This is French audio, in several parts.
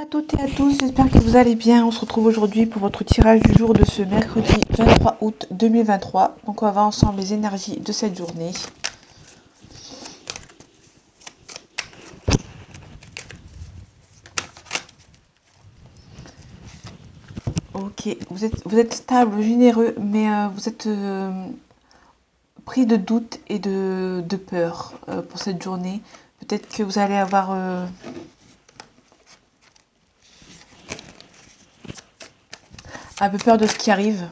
À toutes et à tous, j'espère que vous allez bien. On se retrouve aujourd'hui pour votre tirage du jour de ce mercredi 23 août 2023. Donc on va voir ensemble les énergies de cette journée. Ok, vous êtes stable, généreux, mais vous êtes pris de doutes et de peur pour cette journée. Peut-être que vous allez avoir un peu peur de ce qui arrive.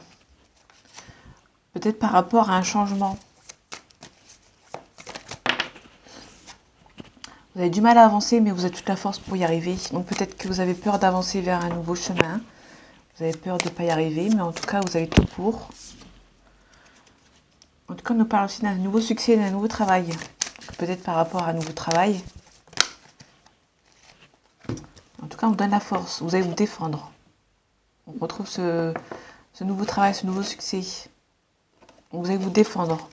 Peut-être par rapport à un changement. Vous avez du mal à avancer, mais vous avez toute la force pour y arriver. Donc peut-être que vous avez peur d'avancer vers un nouveau chemin. Vous avez peur de ne pas y arriver, mais en tout cas, vous avez tout pour. En tout cas, on nous parle aussi d'un nouveau succès, d'un nouveau travail. Peut-être par rapport à un nouveau travail. En tout cas, on vous donne la force. Vous allez vous défendre. On retrouve ce nouveau travail, ce nouveau succès. Vous allez vous défendre.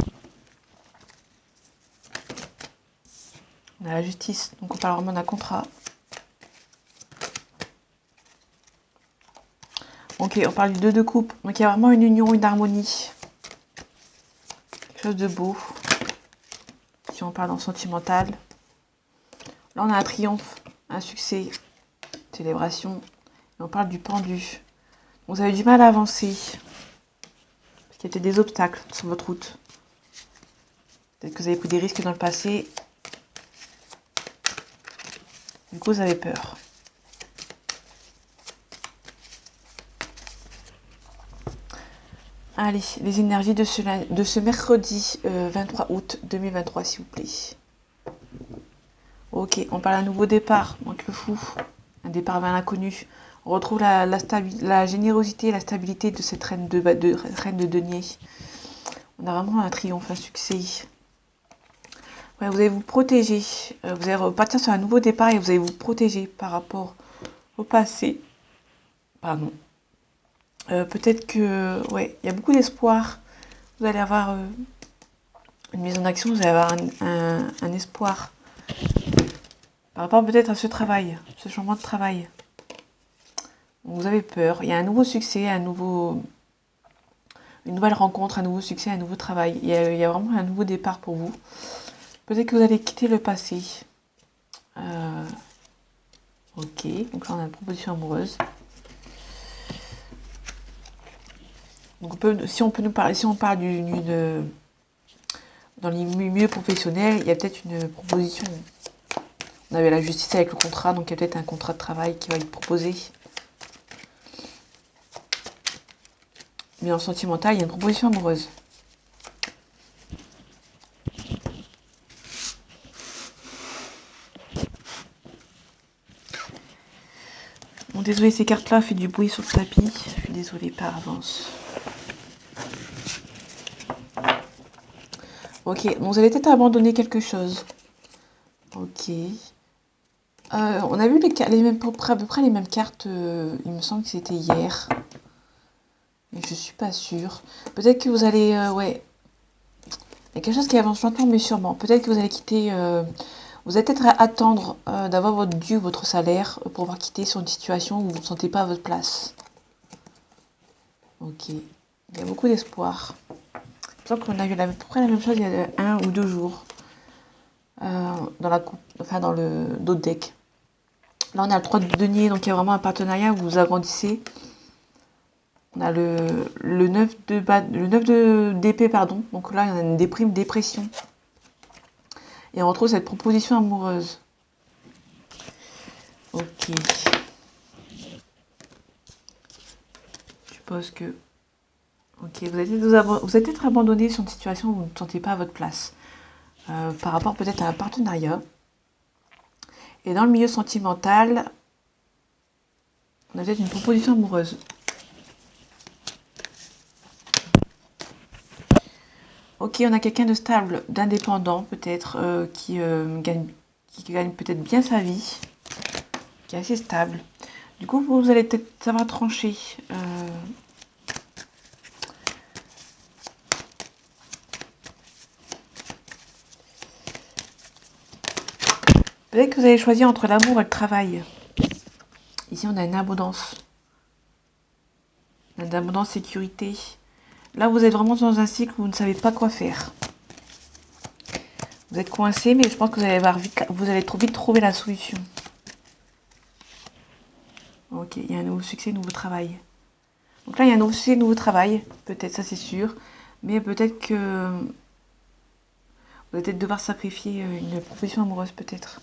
On a la justice, donc on parle vraiment d'un contrat. Ok, on parle du 2 de coupe. Donc il y a vraiment une union, une harmonie. Quelque chose de beau. Si on parle en sentimental. Là, on a un triomphe, un succès, célébration. Et on parle du pendu. Vous avez du mal à avancer. Parce qu'il y a peut-être des obstacles sur votre route. Peut-être que vous avez pris des risques dans le passé. Du coup, vous avez peur. Allez, les énergies de ce mercredi 23 août 2023, s'il vous plaît. Ok, on parle d'un nouveau départ, donc le fou. Un départ vers l'inconnu. On retrouve la générosité et la stabilité de cette reine de denier. On a vraiment un triomphe, un succès. Ouais, vous allez vous protéger. Vous allez repartir sur un nouveau départ et vous allez vous protéger par rapport au passé. Pardon. Peut-être que, ouais, il y a beaucoup d'espoir. Vous allez avoir une mise en action, vous allez avoir un espoir. Par rapport peut-être à ce travail, ce changement de travail. Vous avez peur. Il y a un nouveau succès, une nouvelle rencontre, un nouveau succès, un nouveau travail. Il y a vraiment un nouveau départ pour vous. Peut-être que vous allez quitter le passé. Ok, donc là on a une proposition amoureuse. Donc si on parle dans les milieux professionnels, il y a peut-être une proposition. On avait la justice avec le contrat, donc il y a peut-être un contrat de travail qui va être proposé. Mais en sentimental, il y a une proposition amoureuse. Bon, désolé, ces cartes-là fait du bruit sur le tapis. Je suis désolée par avance. Ok, bon, vous allez peut-être abandonner quelque chose. Ok. On a vu à peu près les mêmes cartes, il me semble que c'était hier. Mais je suis pas sûre. Peut-être que vous allez... ouais. Il y a quelque chose qui avance lentement mais sûrement. Peut-être que vous allez quitter... vous allez peut-être attendre d'avoir votre dû, votre salaire, pour pouvoir quitter sur une situation où vous ne vous sentez pas à votre place. Ok. Il y a beaucoup d'espoir. Je pense qu'on a eu à peu près la même chose il y a 1 ou 2 jours. Dans la coupe, enfin dans l'autre deck. Là on a le 3 de denier, donc il y a vraiment un partenariat où vous agrandissez. On a le 9 d'épée, pardon. Donc là il y a une dépression. Et on retrouve cette proposition amoureuse. Ok. Je suppose que... Ok, vous allez peut-être abandonné sur une situation où vous ne vous sentez pas à votre place. Par rapport peut-être à un partenariat. Et dans le milieu sentimental, on a peut-être une proposition amoureuse. Ok, on a quelqu'un de stable, d'indépendant peut-être, qui gagne peut-être bien sa vie, qui est assez stable. Du coup, vous allez peut-être savoir trancher. Peut-être que vous allez choisir entre l'amour et le travail. Ici, on a une abondance. Une abondance, sécurité. Là, vous êtes vraiment dans un cycle où vous ne savez pas quoi faire. Vous êtes coincé, mais je pense que vous allez trop vite trouver la solution. Ok, il y a un nouveau succès, nouveau travail. Donc là, il y a un nouveau succès, nouveau travail. Peut-être, ça c'est sûr. Mais peut-être que vous allez peut-être devoir sacrifier une profession amoureuse, peut-être.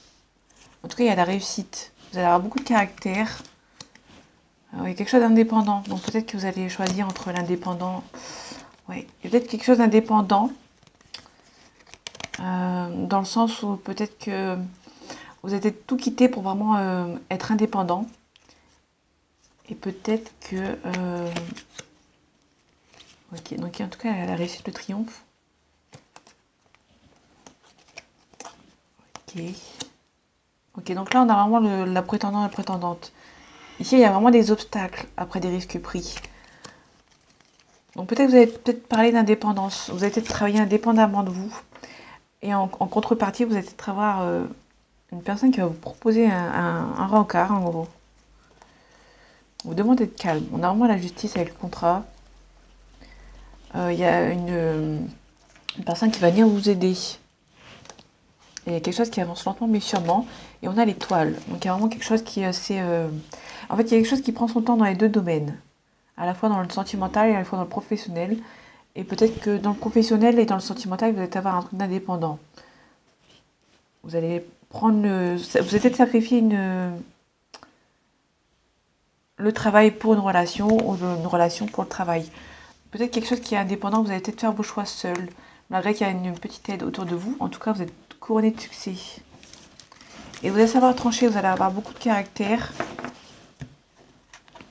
En tout cas, il y a la réussite. Vous allez avoir beaucoup de caractère. Il y a quelque chose d'indépendant. Donc peut-être que vous allez choisir entre l'indépendant. Oui, il y a peut-être quelque chose d'indépendant. Dans le sens où peut-être que vous avez tout quitté pour vraiment être indépendant. Et peut-être que... ok, donc en tout cas, la réussite, le triomphe. Ok. Ok, donc là, on a vraiment la prétendante et la prétendante. Ici, il y a vraiment des obstacles après des risques pris. Donc peut-être vous allez peut-être parler d'indépendance. Vous allez peut-être travailler indépendamment de vous. Et en contrepartie, vous allez peut-être avoir une personne qui va vous proposer un rencard, en gros. On vous demande d'être calme. On a vraiment la justice avec le contrat. Il y a une personne qui va venir vous aider. Il y a quelque chose qui avance lentement mais sûrement. Et on a l'étoile. Donc il y a vraiment quelque chose qui est assez... En fait, il y a quelque chose qui prend son temps dans les deux domaines. À la fois dans le sentimental et à la fois dans le professionnel. Et peut-être que dans le professionnel et dans le sentimental, vous allez avoir un truc d'indépendant. Vous allez prendre... vous allez peut-être sacrifier le travail pour une relation ou une relation pour le travail. Peut-être quelque chose qui est indépendant, vous allez peut-être faire vos choix seul. Malgré qu'il y a une petite aide autour de vous. En tout cas, vous êtes couronné de succès. Et vous allez savoir trancher, vous allez avoir beaucoup de caractère.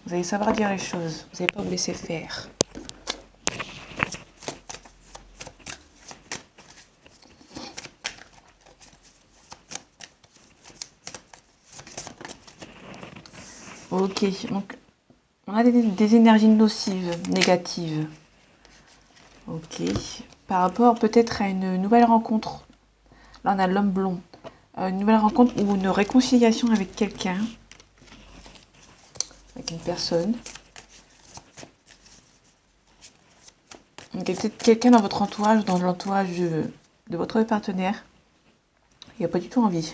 Vous allez savoir dire les choses. Vous n'allez pas vous laisser faire. Ok, donc on a des énergies nocives, négatives. Ok. Par rapport peut-être à une nouvelle rencontre. Là, on a l'homme blond. Une nouvelle rencontre ou une réconciliation avec quelqu'un. Avec une personne. Donc, il y a peut-être quelqu'un dans votre entourage, dans l'entourage de votre partenaire. Il n'y a pas du tout envie.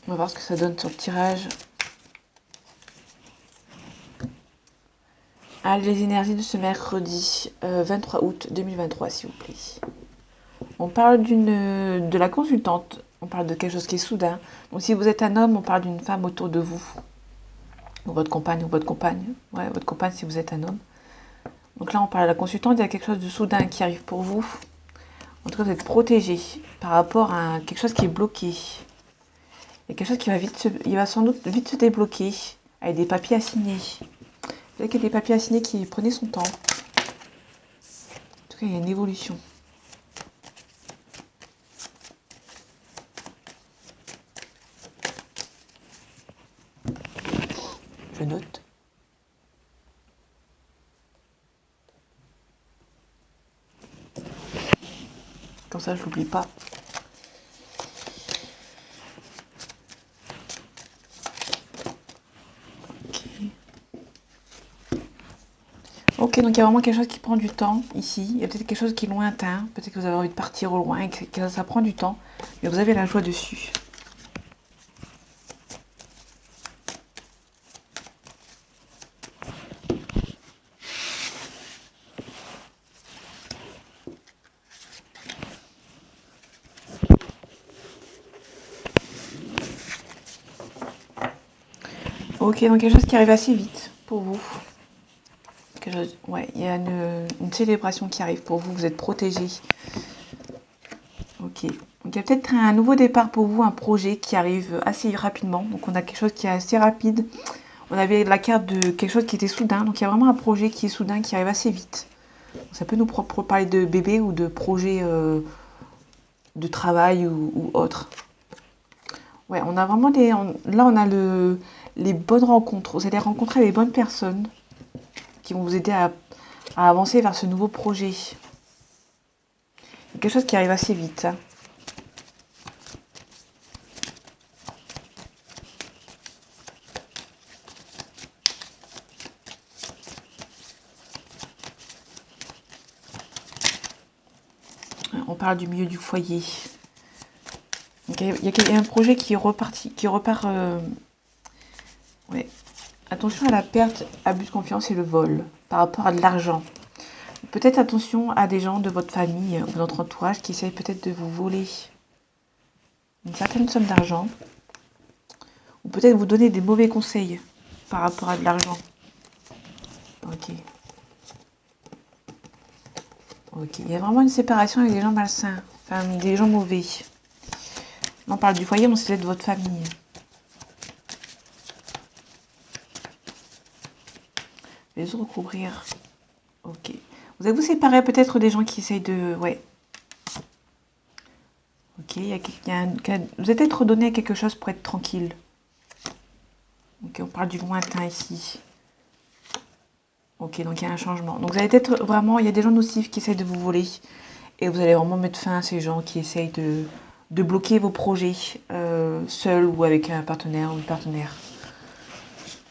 On va voir ce que ça donne sur le tirage. Ah, les énergies de ce mercredi 23 août 2023, s'il vous plaît. On parle de la consultante. On parle de quelque chose qui est soudain. Donc si vous êtes un homme, on parle d'une femme autour de vous. Ou votre compagne ou votre compagne. Ouais, votre compagne si vous êtes un homme. Donc là, on parle de la consultante. Il y a quelque chose de soudain qui arrive pour vous. En tout cas, vous êtes protégé par rapport à quelque chose qui est bloqué. Il y a quelque chose qui va il va sans doute vite se débloquer avec des papiers à signer. Peut-être qu'il y a des papiers à signer qui prenaient son temps. En tout cas, il y a une évolution. Je note. Comme ça, je l'oublie pas. Ok, donc il y a vraiment quelque chose qui prend du temps ici. Il y a peut-être quelque chose qui est lointain. Peut-être que vous avez envie de partir au loin et que ça prend du temps. Mais vous avez la joie dessus. Ok, donc quelque chose qui arrive assez vite pour vous. Ouais, il y a une célébration qui arrive pour vous. Vous êtes protégé. Ok. Donc il y a peut-être un nouveau départ pour vous, un projet qui arrive assez rapidement. Donc on a quelque chose qui est assez rapide. On avait la carte de quelque chose qui était soudain. Donc il y a vraiment un projet qui est soudain, qui arrive assez vite. Ça peut nous parler de bébé ou de projet de travail ou autre. Ouais, on a vraiment là on a les bonnes rencontres. Vous allez rencontrer les bonnes personnes qui vont vous aider à avancer vers ce nouveau projet. Quelque chose qui arrive assez vite. Hein. parle du milieu du foyer. Donc, il y a un projet qui repart. Ouais. Attention à la perte, abus de confiance et le vol par rapport à de l'argent. Peut-être attention à des gens de votre famille ou de votre entourage qui essayent peut-être de vous voler une certaine somme d'argent. Ou peut-être vous donner des mauvais conseils par rapport à de l'argent. Ok. Ok. Il y a vraiment une séparation avec des gens malsains. Enfin, des gens mauvais. On parle du foyer, mais c'est de votre famille. Je vais les recouvrir. Ok. Vous allez vous séparer peut-être des gens qui essayent de... Ouais. Ok. Vous allez peut-être redonner quelque chose pour être tranquille. Ok. On parle du lointain ici. Ok. Donc il y a un changement. Donc vous allez peut-être vraiment... Il y a des gens nocifs qui essayent de vous voler. Et vous allez vraiment mettre fin à ces gens qui essayent de bloquer vos projets seul ou avec un partenaire ou une partenaire.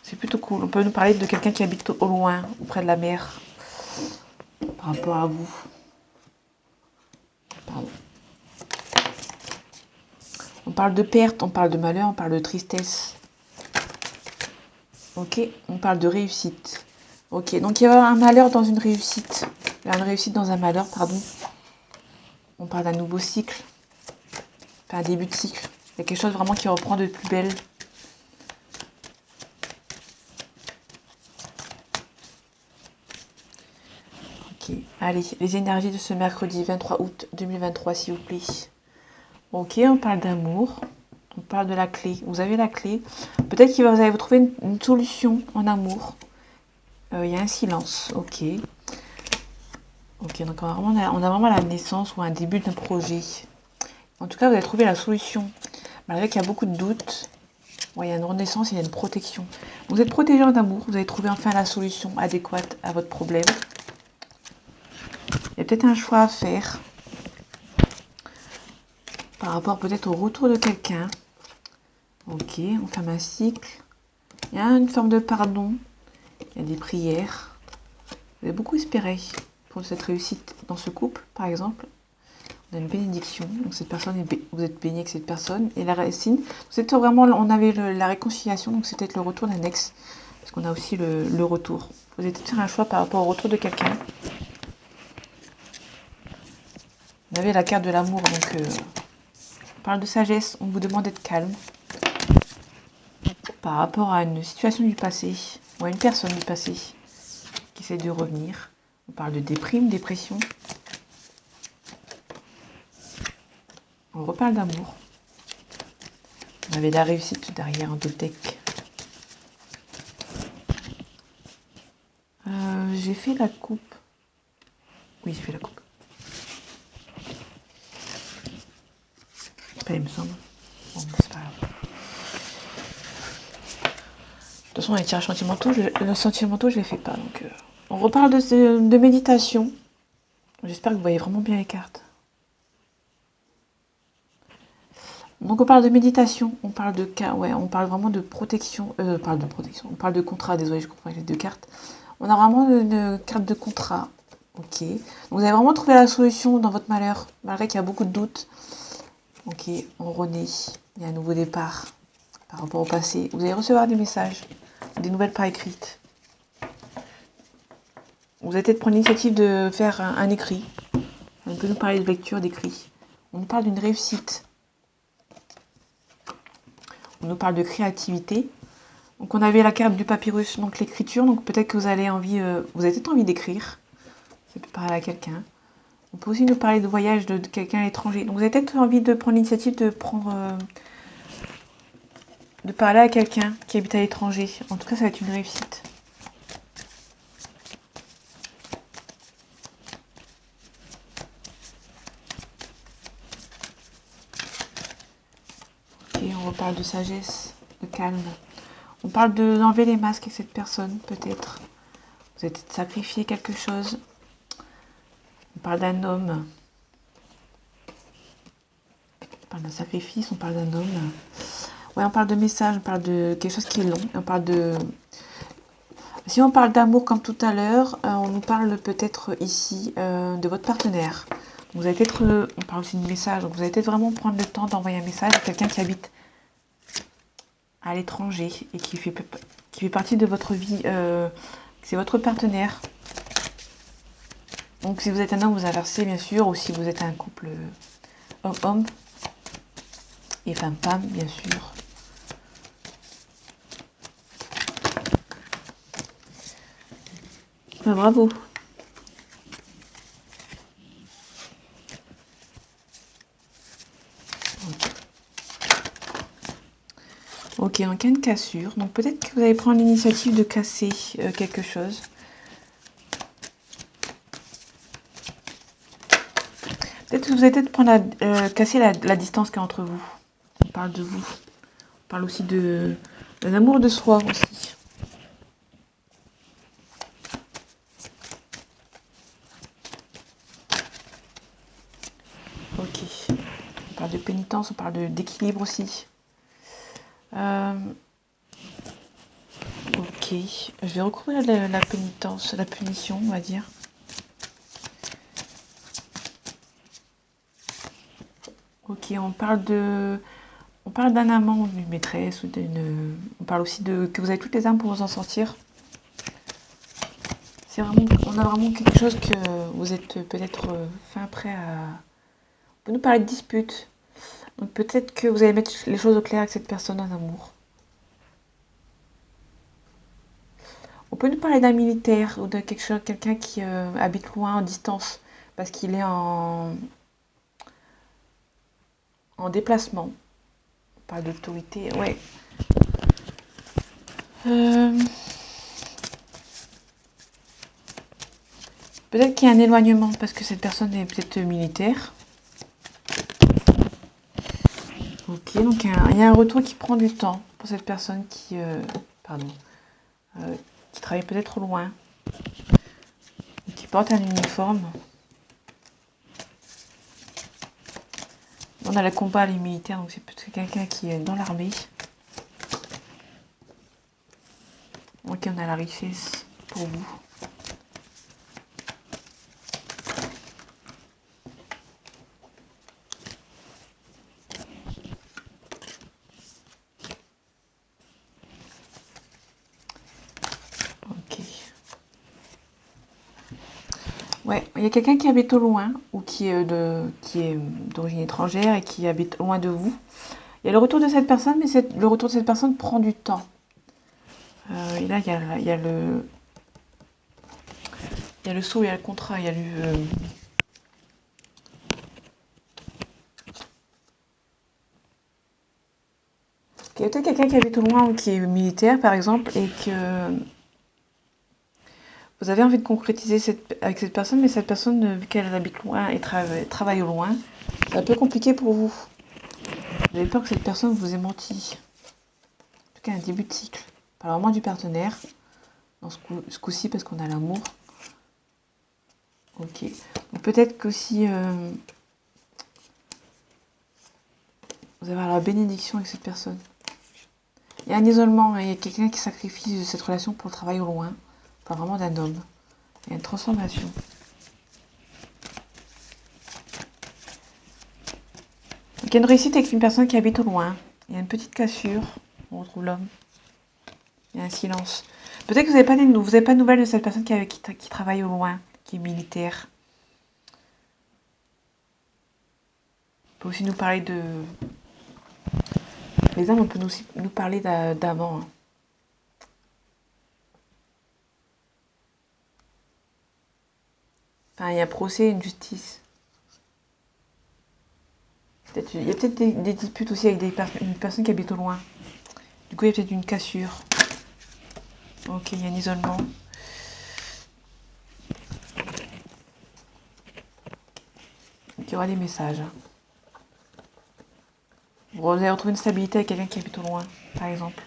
C'est plutôt cool. On peut nous parler de quelqu'un qui habite au loin, auprès de la mer, par rapport à vous. Pardon. On parle de perte, on parle de malheur, on parle de tristesse. Ok, on parle de réussite. Ok, donc il y a un malheur dans une réussite. Il y a une réussite dans un malheur, pardon. On parle d'un nouveau cycle. Enfin, un début de cycle. Il y a quelque chose vraiment qui reprend de plus belle. Ok, allez, les énergies de ce mercredi 23 août 2023, s'il vous plaît. Ok, on parle d'amour. On parle de la clé. Vous avez la clé. Peut-être que vous allez vous trouver une solution en amour. Il y a un silence. Ok. Ok, donc on a vraiment la naissance ou un début d'un projet. En tout cas, vous allez trouver la solution. Malgré qu'il y a beaucoup de doutes. Ouais, il y a une renaissance, il y a une protection. Vous êtes protégé en amour. Vous allez trouver enfin la solution adéquate à votre problème. Il y a peut-être un choix à faire. Par rapport peut-être au retour de quelqu'un. Ok, on ferme un cycle. Il y a une forme de pardon. Il y a des prières. Vous avez beaucoup espéré pour cette réussite dans ce couple, par exemple. On a une bénédiction. Donc cette personne, vous êtes béni avec cette personne. Et la racine, c'était vraiment, on avait la réconciliation. Donc c'était le retour d'un ex. Parce qu'on a aussi le retour. Vous allez peut-être faire un choix par rapport au retour de quelqu'un. Vous avez la carte de l'amour. Donc on parle de sagesse. On vous demande d'être calme. Par rapport à une situation du passé. Ou à une personne du passé. Qui essaie de revenir. On parle de dépression. On reparle d'amour. On avait la réussite derrière un deck. J'ai fait la coupe. Oui, j'ai fait la coupe. Pas, il me semble. Bon, c'est pas grave. De toute façon, les tirages sentimentaux, le sentimentaux, je les fais pas. Donc, on reparle de méditation. J'espère que vous voyez vraiment bien les cartes. Donc, on parle de méditation. On parle de cas. Ouais, on parle vraiment de protection. On parle de protection. On parle de contrat. Désolé, je comprends avec les deux cartes. On a vraiment une carte de contrat. Ok. Donc, vous avez vraiment trouvé la solution dans votre malheur, malgré qu'il y a beaucoup de doutes. Ok, on renaît. Il y a un nouveau départ par rapport au passé. Vous allez recevoir des messages, des nouvelles par écrites. Vous allez peut-être prendre l'initiative de faire un écrit. On peut nous parler de lecture, d'écrit. On nous parle d'une réussite. On nous parle de créativité. Donc on avait la carte du papyrus, donc l'écriture. Donc peut-être que vous avez peut-être envie d'écrire. Ça peut parler à quelqu'un. On peut aussi nous parler de voyage de quelqu'un à l'étranger. Donc vous avez peut-être envie de prendre l'initiative de parler à quelqu'un qui habite à l'étranger. En tout cas, ça va être une réussite. Ok, on reparle de sagesse, de calme. On parle d'enlever les masques avec cette personne, peut-être. Vous avez peut-être sacrifié quelque chose. On parle d'un homme. On parle d'un sacrifice, on parle d'un homme. Ouais, on parle de message, on parle de quelque chose qui est long. On parle de... Si on parle d'amour comme tout à l'heure, on nous parle peut-être ici de votre partenaire. Vous allez peut-être, on parle aussi de message, donc vous allez peut-être vraiment prendre le temps d'envoyer un message à quelqu'un qui habite à l'étranger et qui fait partie de votre vie, c'est votre partenaire. Donc si vous êtes un homme, vous inversez bien sûr, ou si vous êtes un couple homme-homme et femme-femme, bien sûr. Ah, bravo. Ok, en cas de cassure, donc peut-être que vous allez prendre l'initiative de casser quelque chose. Peut-être que vous allez peut-être prendre casser la distance qu'il y a entre vous. On parle de vous. On parle aussi de l'amour de soi aussi. Ok. On parle de pénitence, on parle d'équilibre aussi. Ok. Je vais recouvrir la pénitence, la punition, on va dire. Ok, on parle d'un amant, d'une maîtresse ou d'une. On parle aussi de que vous avez toutes les armes pour vous en sortir. C'est vraiment, on a vraiment quelque chose que vous êtes peut-être fin prêt à. On peut nous parler de dispute. Donc peut-être que vous allez mettre les choses au clair avec cette personne en amour. On peut nous parler d'un militaire ou de quelqu'un qui habite loin, en distance, parce qu'il est en déplacement. On parle d'autorité, ouais. Peut-être qu'il y a un éloignement parce que cette personne est peut-être militaire. Ok, donc il y a un retour qui prend du temps pour cette personne qui travaille peut-être loin, qui porte un uniforme. On a le combat, les militaires, donc c'est peut-être quelqu'un qui est dans l'armée. Ok, on a la richesse pour vous. Ok. Ouais, il y a quelqu'un qui habite au loin ou qui est d'origine étrangère et qui habite loin de vous. Il y a le retour de cette personne, mais le retour de cette personne prend du temps. Et là, il y a le sceau, il y a le contrat, il y a le. Il y a peut-être quelqu'un qui habite au loin ou qui est militaire, par exemple, et que vous avez envie de concrétiser avec cette personne, mais cette personne, vu qu'elle habite loin et travaille au loin, c'est un peu compliqué pour vous. Vous avez peur que cette personne vous ait menti. En tout cas, un début de cycle. Pas vraiment du partenaire, dans ce coup-ci, parce qu'on a l'amour. Ok. Donc peut-être qu'aussi, vous avez la bénédiction avec cette personne. Il y a un isolement, hein, il y a quelqu'un qui sacrifie cette relation pour le travail au loin. Pas vraiment d'un homme. Il y a une transformation. Donc il y a une réussite avec une personne qui habite au loin. Il y a une petite cassure. On retrouve l'homme. Il y a un silence. Peut-être que vous n'avez pas, pas de nouvelles de cette personne qui travaille au loin, qui est militaire. On peut aussi nous parler de. Les âmes, on peut aussi nous parler d'avant. Hein. Enfin, il y a un procès, une justice. Il y a peut-être des disputes aussi avec une personne qui habite au loin. Du coup, il y a peut-être une cassure. Ok, il y a un isolement. Donc, il y aura des messages. Vous allez retrouver une stabilité avec quelqu'un qui habite au loin, par exemple.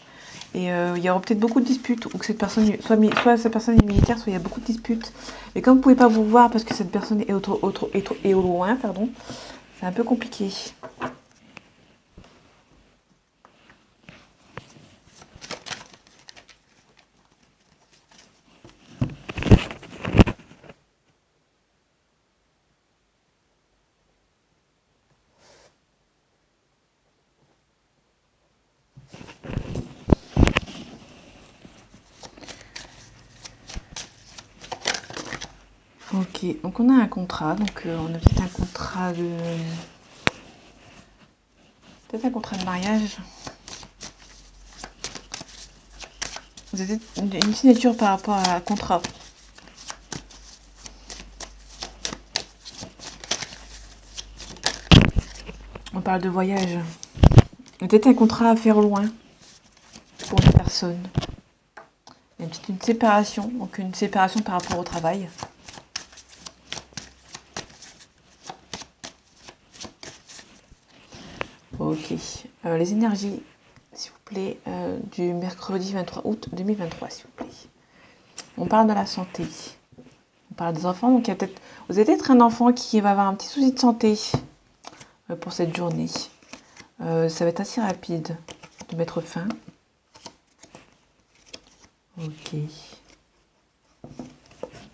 Et il y aura peut-être beaucoup de disputes, ou que cette personne, soit cette personne est militaire, soit il y a beaucoup de disputes. Et comme vous ne pouvez pas vous voir parce que cette personne est au loin, pardon, c'est un peu compliqué. Ok, donc on a un contrat, donc on a peut-être un contrat de... Peut-être un contrat de mariage. Vous avez une signature par rapport à un contrat. On parle de voyage. Peut-être un contrat à faire loin pour une personne. Il y a une séparation, donc une séparation par rapport au travail. Ok. Les énergies, s'il vous plaît, du mercredi 23 août 2023, s'il vous plaît. On parle de la santé. On parle des enfants, donc il y a peut-être... Vous avez peut-être un enfant qui va avoir un petit souci de santé pour cette journée. Ça va être assez rapide de mettre fin. Ok. Il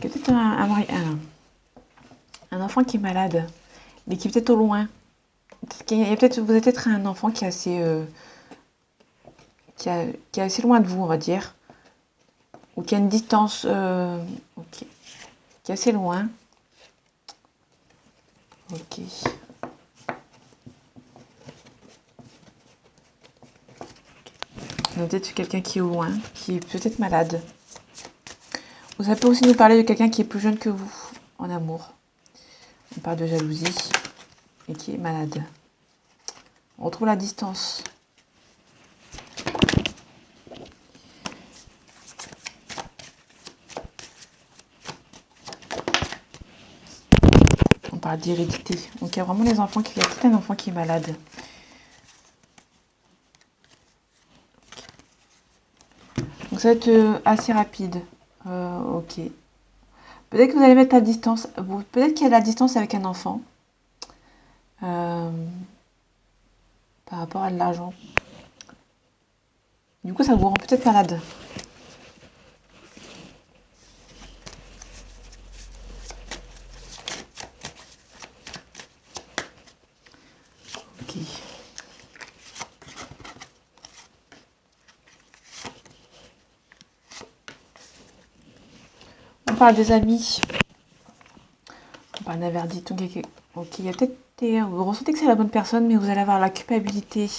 y a peut-être un enfant qui est malade, mais qui est peut-être au loin. Vous avez peut-être un enfant qui est assez... qui est assez loin de vous, on va dire. Ou qui a une distance... ok. Qui est assez loin. Ok. On a peut-être quelqu'un qui est au loin, qui est peut-être malade. Ça peut aussi nous parler de quelqu'un qui est plus jeune que vous, en amour. On parle de jalousie et qui est malade. On retrouve la distance. On parle d'hérédité. Donc il y a vraiment les enfants il y a peut-être un enfant qui est malade. Donc ça va être assez rapide. Ok. Peut-être que vous allez mettre à distance. Peut-être qu'il y a la distance avec un enfant. Par rapport à de l'argent. Du coup, ça vous rend peut-être malade. Ok. On parle des amis. On parle d'un verdict. Ok, il y a peut-être vous ressentez que c'est la bonne personne, mais vous allez avoir la culpabilité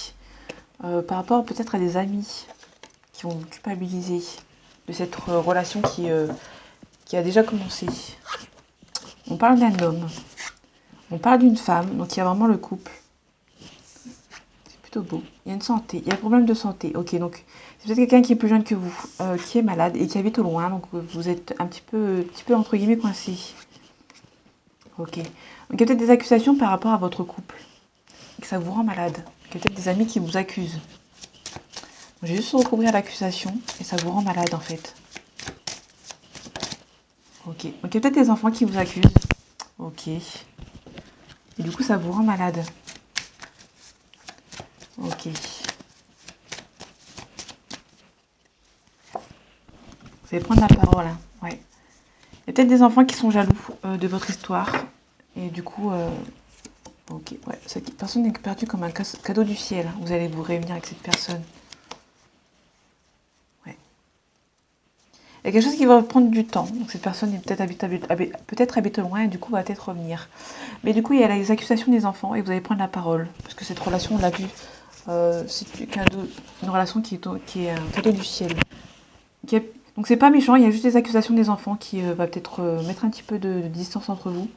par rapport peut-être à des amis qui vont vous culpabiliser de cette relation qui a déjà commencé. On parle d'un homme. On parle d'une femme. Donc il y a vraiment le couple. C'est plutôt beau. Il y a une santé. Il y a un problème de santé. Ok, donc c'est peut-être quelqu'un qui est plus jeune que vous, qui est malade et qui habite au loin. Donc vous êtes un petit peu entre guillemets coincé. Ok. Donc il y a peut-être des accusations par rapport à votre couple. Et que ça vous rend malade. Il y a peut-être des amis qui vous accusent. J'ai juste recouvrir l'accusation et ça vous rend malade en fait. Ok. Donc il y a peut-être des enfants qui vous accusent. Ok. Et du coup ça vous rend malade. Ok. Vous allez prendre la parole. Hein. Ouais. Il y a peut-être des enfants qui sont jaloux de votre histoire. Et du coup, ok. Ouais. Cette personne est perdue comme un cadeau du ciel. Vous allez vous réunir avec cette personne. Ouais. Il y a quelque chose qui va prendre du temps. Donc cette personne est peut-être habite loin et du coup va peut-être revenir. Mais du coup, il y a les accusations des enfants et vous allez prendre la parole. Parce que cette relation, on l'a vu, c'est une relation qui est un cadeau du ciel. Donc c'est pas méchant, il y a juste des accusations des enfants qui va peut-être mettre un petit peu de distance entre vous.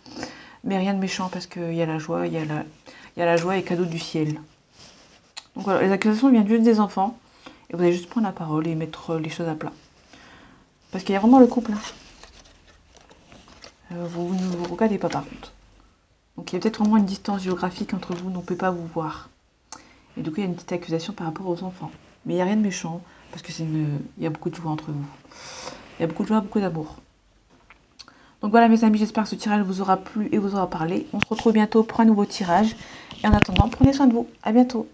Mais rien de méchant parce qu'il y a la joie, il y a la joie et cadeau du ciel. Donc voilà, les accusations viennent juste des enfants. Et vous allez juste prendre la parole et mettre les choses à plat. Parce qu'il y a vraiment le couple. Hein. Vous ne vous regardez pas par contre. Donc il y a peut-être vraiment une distance géographique entre vous, on ne peut pas vous voir. Et du coup il y a une petite accusation par rapport aux enfants. Mais il n'y a rien de méchant, parce que il y a beaucoup de joie entre vous. Il y a beaucoup de joie, beaucoup d'amour. Donc voilà mes amis, j'espère que ce tirage vous aura plu et vous aura parlé. On se retrouve bientôt pour un nouveau tirage. Et en attendant, prenez soin de vous. À bientôt.